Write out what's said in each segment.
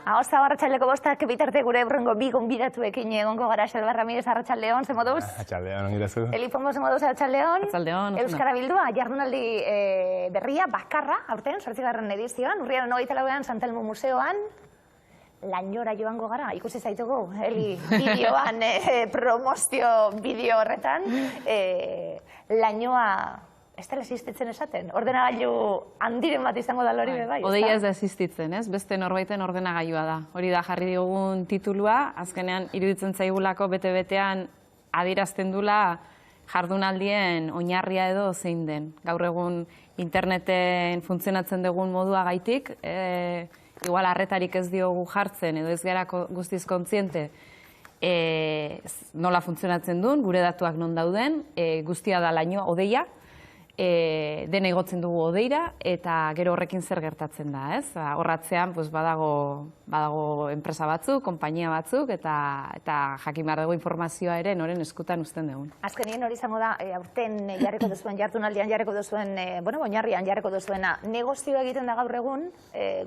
Ahozta arratsaldeko bostak bitarte gure urrengo bi gonbidatuekin egongo gara. Xalba Ramirez, arratsaldeon, ze moduz? Arratsaldeon, ongirazu. Eli Pombo, ze moduz, arratsaldeon? Arratsaldeon. Euskara Bildua, jardunaldi berria, bakarra, aurten, 8. edizioan, urriaren 24an, Santelmo Museoan, lainora joango gara, ikusi zaitugu, Eli, bideoan, promozio bideo horretan, lainoa... Ez dela existitzen esaten, ordenagailu handiren bat izango da lori bai. Odeia ez da existitzen, ez? Beste norbaiten ordenagailua da. Hori da jarri diogun titulua, azkenean iruditzen zaigulako bete-betean adierazten dula jardunaldien oinarria edo zein den. Gaur egun interneten funtzionatzen dugun modua gaitik, igual arretarik ez diogu jartzen edo ez gara guztiz kontziente nola funtzionatzen duen, gure datuak non dauden, guztia da lainoa, odeia, dena igotzen dugu odeira, eta gero horrekin zer gertatzen da, ez? Horratzean badago enpresa batzuk, konpainia batzuk, eta jakin behar dugu informazioa ere noren eskutan uzten dugun. Azkenien hori izango da, aurten jarriko duzuen, jardunaldian jarriko duzuen, oinarrian jarriko duzuena, negozioa egiten da gaur egun,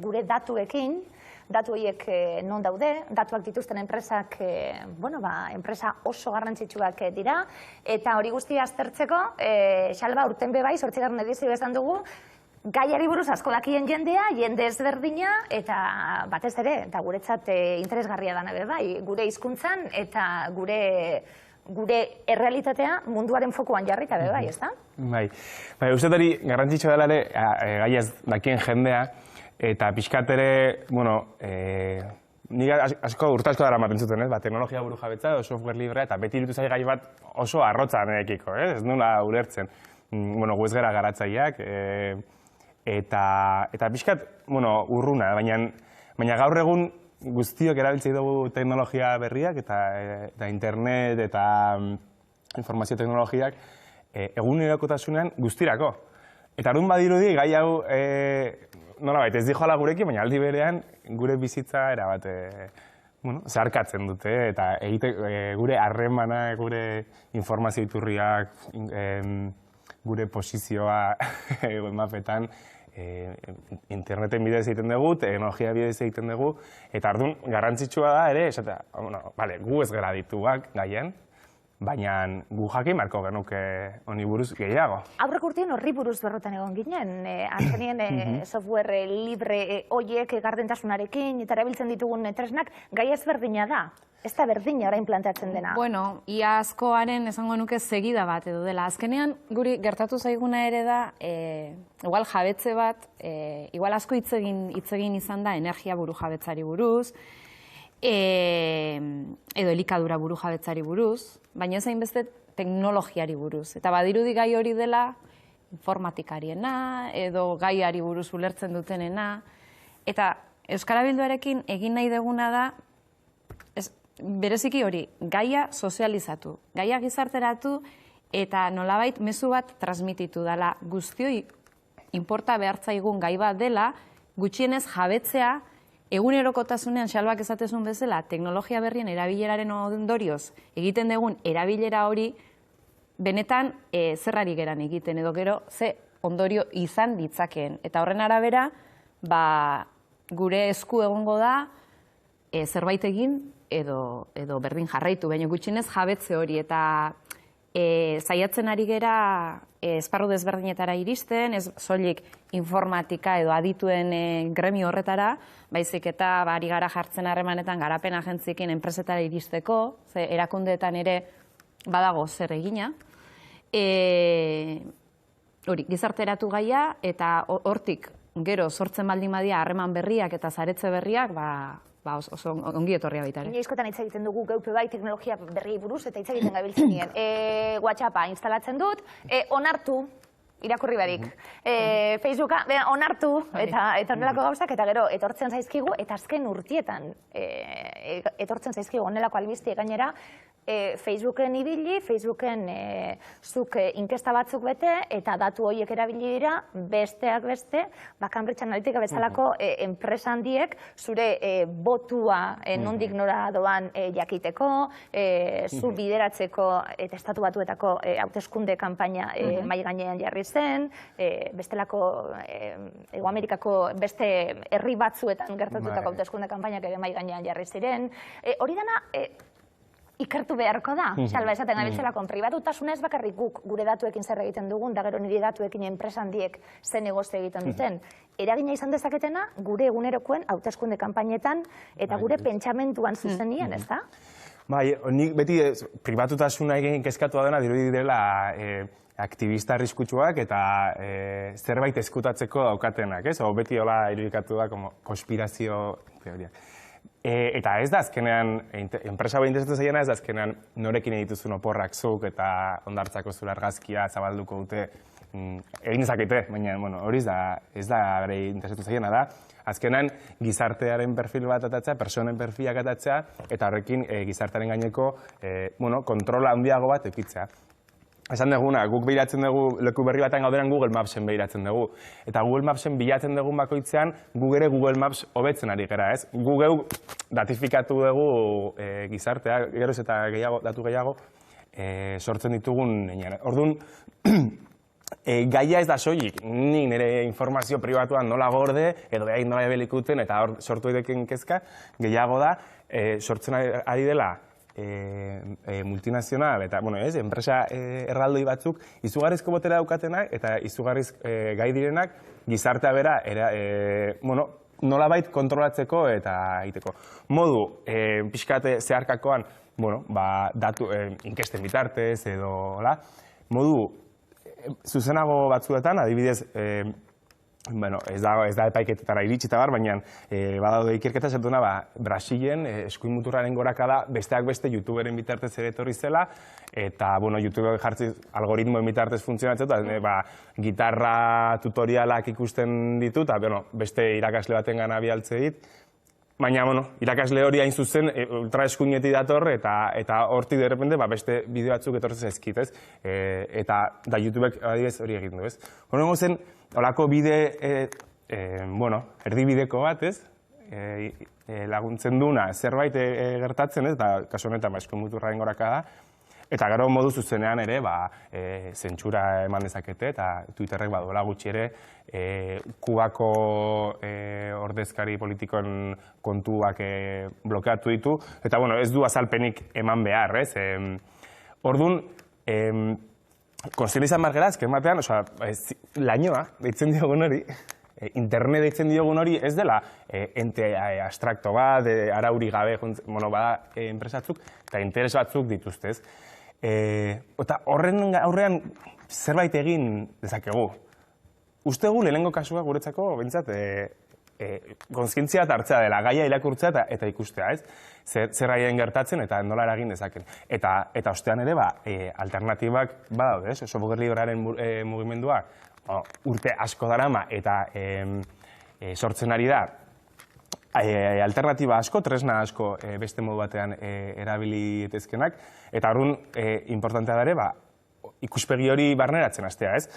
gure datuekin, datu horiek non daude, datuak dituzten enpresak, enpresa oso garrantzitsuak dira, eta hori guztia aztertzeko, Xalba, urten bebai, 8. edizio esan dugu, gaiari buruz asko dakien jendea, jende ezberdina, eta batez ere, eta guretzat interesgarria dana bai, gure hizkuntzan eta gure errealitatea munduaren fokuan jarrita bai, ez da? Bai, uste hori garrantzitsua dela ere, gaiaz dakien jendea, eta pixkat ere, nik urtasko dara maten zuten, teknologia buru jabetza edo software librea, eta beti irutu zai gai bat oso arrotza nerekiko, ez nula ulertzen. Gu ez gara garatzaileak, eta pixkat, urruna, baina gaur egun guztiok erabiltzei dugu teknologia berriak, eta internet, eta informazio teknologiak, egunerokotasunean guztirako. Eta arun badirudi, gai hau, nolabait, ez dijoala gurekin, baina aldi berean gure bizitza erabat zeharkatzen dute, eta gure harremana, gure informazio iturriak, gure posizioa mapetan, interneten bidez egiten dugu, teknologia bidez egiten dugu, eta orduan garrantzitsua da ere, esatea, gu ez gara dituak gaien, baina gu jakin marko genuke honi buruz gehiago. Aurrek urtien horri buruz berrotan egon ginen, azkenien software libre horiek gardentasunarekin eta erabiltzen ditugun tresnak gai ezberdina da. Ez da berdina orain planteatzen dena. Bueno, ia askoaren esango nuke segida bat edo dela. Azkenean guri gertatu zaiguna ere da, igual jabetze bat, igual asko hitz egin izan da energia buru jabetzari buruz, edo elikadura buru jabetzari buruz, baina ezain beste teknologiari buruz. Eta badirudi gai hori dela informatikariena, edo gaiari buruz ulertzen dutenena. Eta Euskara Bilduarekin egin nahi deguna da, bereziki hori, gaia sozializatu, gaia gizarteratu, eta nolabait mezu bat transmititu dela guztioi inporta behartzaigun gai bat dela, gutxienez jabetzea, egunerokotasunean Xalbak esatezun bezala, teknologia berrien erabileraren ondorioz egiten dugun erabilera hori, benetan zerrari geran egiten, edo gero ze ondorio izan ditzakeen. Eta horren arabera, gure esku egongo da zerbait egin edo berdin jarraitu, baina gutxienez jabetze hori, eta zaiatzen ari gera esparru desberdinetara iristen, ez soilik informatika edo adituen gremio horretara, baizik eta ari gara jartzen harremanetan garapen agentziekin enpresetara iristeko, ze erakundeetan ere badago zer egina. Hori, gizarteratu gaia, eta hortik gero sortzen baldin badia harreman berriak eta zaretze berriak, oso ongi etorria baita ere. Inoizkotan hitz egiten dugu geupe bai teknologia berri buruz eta hitz egiten gabiltzen nien. WhatsAppa instalatzen dut, onartu, irakurri barik. Facebooka, onartu, eta onelako gauzak, eta gero etortzen zaizkigu, eta azken urtietan etortzen zaizkigu onelako albiztiek gainera, Facebooken ibili, Facebooken zuk inkesta batzuk bete, eta datu horiek erabili dira, besteak beste, Cambridge Analytica bezalako enpresa handiek zure botua nondik nora doan jakiteko, zu bideratzeko eta estatu batuetako hauteskunde kanpaina mahai gainean jarri zen, bestelako Hego Amerikako beste herri batzuetan gertatutako hauteskunde kanpainak ere mahai gainean jarri ziren. Hori dana ikertu beharko da, salba esaten gabiltzelako, pribatutasunez bakarrik guk gure datuekin zer egiten dugun, da gero nire datuekin enpresa handiek zen negozio egiten duten. Eragina izan dezaketena gure egunerokoen hauteskunde kanpainetan eta gure pentsamentuan zuzenien, ez da? Bai, nik beti pribatutasuna egin kezkatu dena dirudi dela aktivista arriskutsuak eta zerbait eskutatzeko daukatenak, ez? Beti hola irudikatu da konspirazio teoriak. Eta ez da azkenean, enpresa behin interesatzen zaiena ez da azkenean norekin egituzun oporrak zuk eta ondartzako zure argazkia zabalduko dute egin ezakete, baina hori ez da bere interesatzen zaiena da. Azkenean gizartearen perfil bat atatzea, personen perfilak atatzea eta horrekin gizartearen gaineko kontrola handiago bat ekitzea. Esan duguna, guk behiratzen dugu, leku berri batean gauderan Google Mapsen behiratzen dugu. Eta Google Mapsen bilatzen dugun bakoitzean, gu ere Google Maps hobetzen ari gara, ez? Gu geu datifikatu dugu gizartea, geroz eta datu gehiago, sortzen ditugun heinean. Orduan, gaia ez da soilik, nik nire informazio pribatuan nola gorde, edo behain nola ebelikuten, eta hor sortu edeken kezka, gehiago da, sortzen ari dela, multinazional eta, enpresa erraldoi batzuk izugarrizko botera daukatenak eta izugarriz gai direnak gizartea bera nolabait kontrolatzeko eta egiteko. Modu, pixkate zeharkakoan, datu inkesten bitartez edo, modu zuzenago batzuetan, adibidez, ez da epaiketetara iritsita bar, baina badaude ikerketa zertuna Brasilen eskuin muturraren gorakada besteak beste YouTuberen bitartez ere etorri zela eta YouTube jartzi algoritmoen bitartez funtzionatzen eta gitarra tutorialak ikusten ditu eta beste irakasle baten gana bialtze dit. Baina, irakasle hori hain zuzen ultraeskuinetik dator eta hortik derrepende beste bideo batzuk etortzen zaizkit, ez? Eta YouTubek adibidez hori egin du, ez? Horrengo zen, holako bide, erdibideko bat, ez? Laguntzen duna zerbait gertatzen, ez? Eta kasu honetan eskuin muturraren gorakada. Eta gero modu zuzenean ere, zentsura eman dezakete, eta Twitterrek baduela gutxi ere, Kubako ordezkari politikoen kontuak blokeatu ditu, eta ez du azalpenik eman behar, ez? Orduan, konzien izan bargera, azken batean, lainoa, deitzen diogun hori, internet deitzen diogun hori, ez dela ente abstrakto bat, arauri gabe, bada enpresatzuk, eta interes batzuk dituztez. Eta horren aurrean zerbait egin dezakegu. Ustegu lehenengo kasua guretzako bintzat konskientzia hartzea dela, gaia irakurtzea eta ikustea, ez? Zer gaien gertatzen eta nola eragin dezaken. Eta ostean ere, alternatibak badaude, ez? Software librearen mugimendua urte asko darama eta sortzen ari da alternatiba asko, tresna asko beste modu batean erabili etezkenak, eta horren importantea dare, ikuspegi hori barneratzen hastea, ez?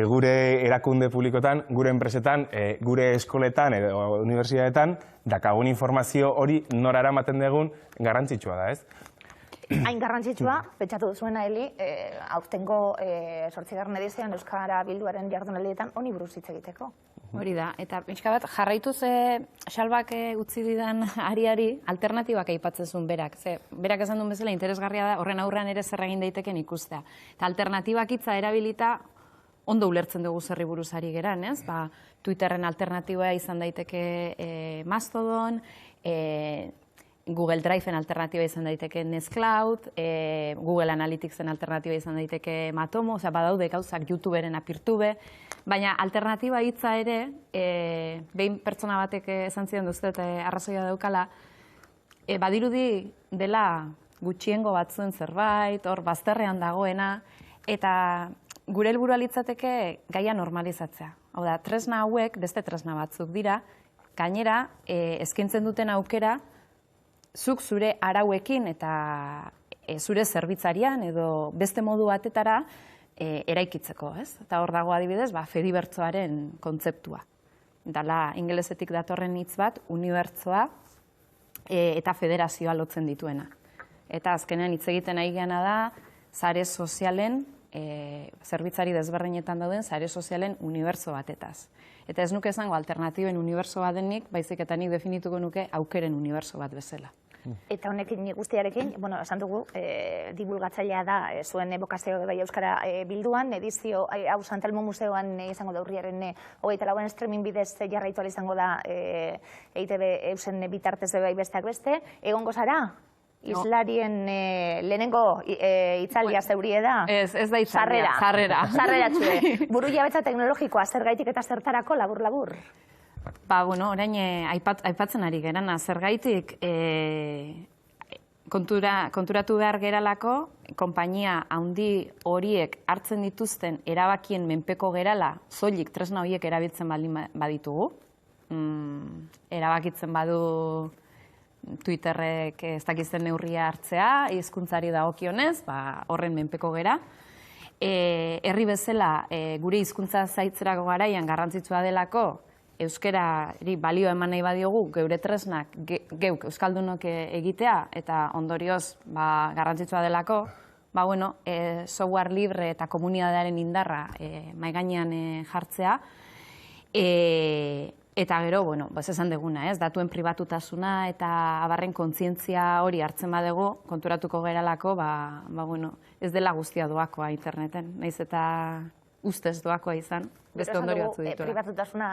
Gure erakunde publikotan, gure enpresetan, gure eskoletan edo unibertsitateetan, dakagun informazio hori nora eramaten dugun garrantzitsua da, ez? Hain garrantzitsua, pentsatu duzuena, Eli, aurtengo 8. edizioan Euskara Bilduaren jardunaldietan honi buruz hitz egiteko. Hori da, eta pixka bat jarraituz Xalbak utzi didan ariari alternatibak aipatzezun berak. Berak esan duen bezala interesgarria da horren aurrean ere zer egin daiteken ikustea. Eta alternatibak hitza erabilita ondo ulertzen dugu zerri buruz ari geran, ez? Twitterren alternatiboa izan daiteke Mastodon, Google Driveen alternatiba izan daiteke Nextcloud, Google Analyticsen alternatiba izan daiteke Matomo, badaude gauzak YouTuberen apirtube, baina alternatiba hitza ere, behin pertsona batek esan zidan duztet arrazoia daukala, badirudi dela gutxiengo batzuen zerbait, hor bazterrean dagoena, eta gure helburua litzateke gaia normalizatzea. Hau da, tresna hauek beste tresna batzuk dira, gainera, eskaintzen duten aukera, zuk zure arauekin eta zure zerbitzarian edo beste modu batetara eraikitzeko, ez? Eta hor dago adibidez, fedibertsoaren kontzeptua. Dala ingelesetik datorren hitz bat, unibertsoa eta federazioa lotzen dituena. Eta azkenean hitz egiten ari gana da, sare sozialen, zerbitzari desberdinetan dauden, sare sozialen unibertso batetaz. Eta ez nuke esango alternatiben unibertso bat denik, baizik eta nik definituko nuke aukeren unibertso bat bezala. Eta honekin guztiarekin, esan dugu, divulgatzailea da zuen bokazio bai Euskara bilduan, edizio hau Santelmo Museoan izango da urriaren 24an streaming bidez jarraitu ahal izango da EITB eusen bitartez bai besteak beste. Egongo zara? Islarien lehenengo itzaldia zeurie da? Ez da itzaldia, sarrera. Sarrera txue. Buru jabetza teknologikoa, zergaitik eta zertarako, labur-labur? Orain aipatzen ari gerana, zergaitik konturatu behar geralako, konpainia handi horiek hartzen dituzten erabakien menpeko gerala, soilik tresna horiek erabiltzen baditugu. Erabakitzen badu Twitterrek ez dakizten neurria hartzea, hizkuntzari dagokionez, horren menpeko gera. Herri bezala, gure hizkuntza zaitzerako garaian garrantzitsua delako, euskerari balio eman nahi badiogu, geure tresnak geuk euskaldunok egitea, eta ondorioz garrantzitsua delako, software libre eta komunitatearen indarra maigainean jartzea, eta gero, esan deguna, datuen pribatutasuna eta abarren kontzientzia hori hartzen badego, konturatuko geralako, ez dela guztia doakoa interneten, nahiz eta ustez doakoa izan, beste ondorio batzu dituela. Pribatutasuna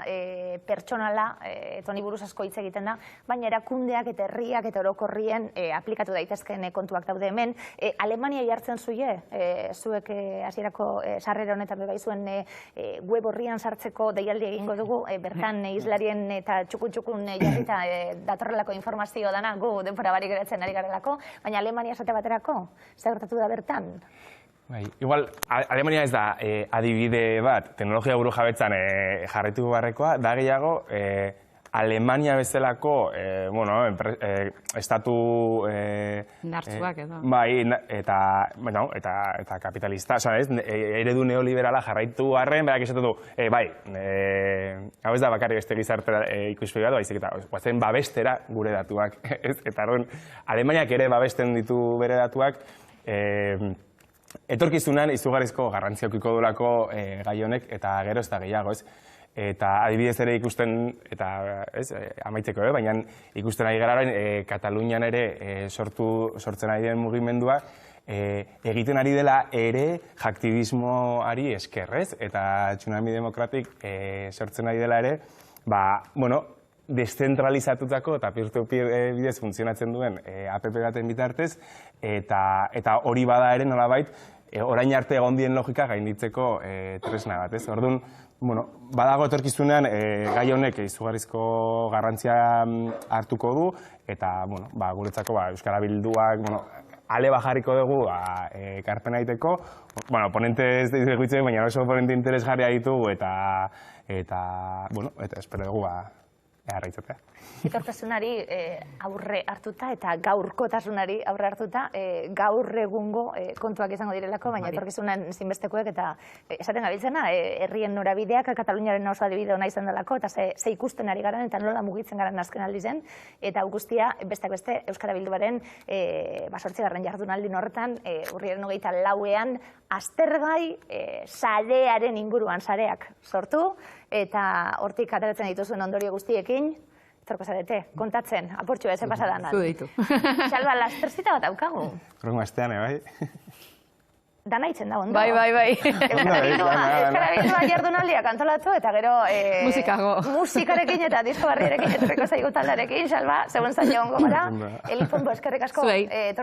pertsonala, toni buruz asko hitz egiten da, baina erakundeak eta herriak eta orokorrien aplikatu daitezkeen kontuak daude hemen. Alemania jartzen zuie, zuek hasierako sarrera honetan bebai zuen web horrian sartzeko deialdi egingo dugu, bertan islarien eta txukun jarrita datorrelako informazio dana, gu denbora barik geratzen ari garelako, baina Alemania esate baterako, zer gertatu da bertan? Igual, Alemania ez da adibide bat, teknologia buru jabetzan jarraitu barrekoa, da gehiago Alemania bezalako estatu indartsuak edo. Eta kapitalista, eredu neoliberala jarraitu arren, berak esatu du, hau ez da bakarrik beste gizarte ikuspegi bat, baizik eta guazen babestera gure datuak. Eta Alemaniak ere babesten ditu bere datuak, etorkizunan izugarrizko garrantzia edukiko duelako gai honek eta gero ez da gehiago, ez? Eta adibidez ere ikusten, eta amaitzeko, baina ikusten ari gara Katalunian ere sortzen ari den mugimendua, egiten ari dela ere jaktivismoari eskerrez, eta Tsunami Demokratik sortzen ari dela ere, deszentralizatutako eta peer-to-peer bidez funtzionatzen duen app baten bitartez, eta hori bada ere nolabait, orain arte egon dien logika gainditzeko tresna bat, ez? Orduan, badago etorkizunean gai honek izugarrizko garrantzia hartuko du, eta guretzako Euskara Bilduak ale bajarriko dugu ekarpena egiteko, ponente ez diguitzen, baina oso ponente interesgarria ditugu, eta espero dugu erraitzatea. Etortasunari aurre hartuta eta gaurkotasunari aurre hartuta gaur egungo kontuak izango direlako, baina etorkizunan zinbestekoek eta esaten gabiltzena, herrien norabideak Kataluniaren oso adibide ona izan delako, eta ze ikusten ari garen eta nola mugitzen garen azken aldizen, eta guztia besteak beste Euskara Bilduaren 8. jardunaldin horretan, urriaren 24an, aztergai sarearen inguruan sareak sortu, eta hortik ateratzen dituzuen ondorio guztiekin, etorko zarete, kontatzen, aportxua ezen pasadan. Zu ditu. Salba, lasterzita bat aukagu. Horrengo astean, bai? Dana itzen da, ondo. Bai. Euskara Bildua jardunaldiak antolatu, eta gero... musikarekin eta disko barrierekin, etorriko zaigu taldarekin, Salba, segun zaila ongo gara. Elifonbo, eskerrik asko.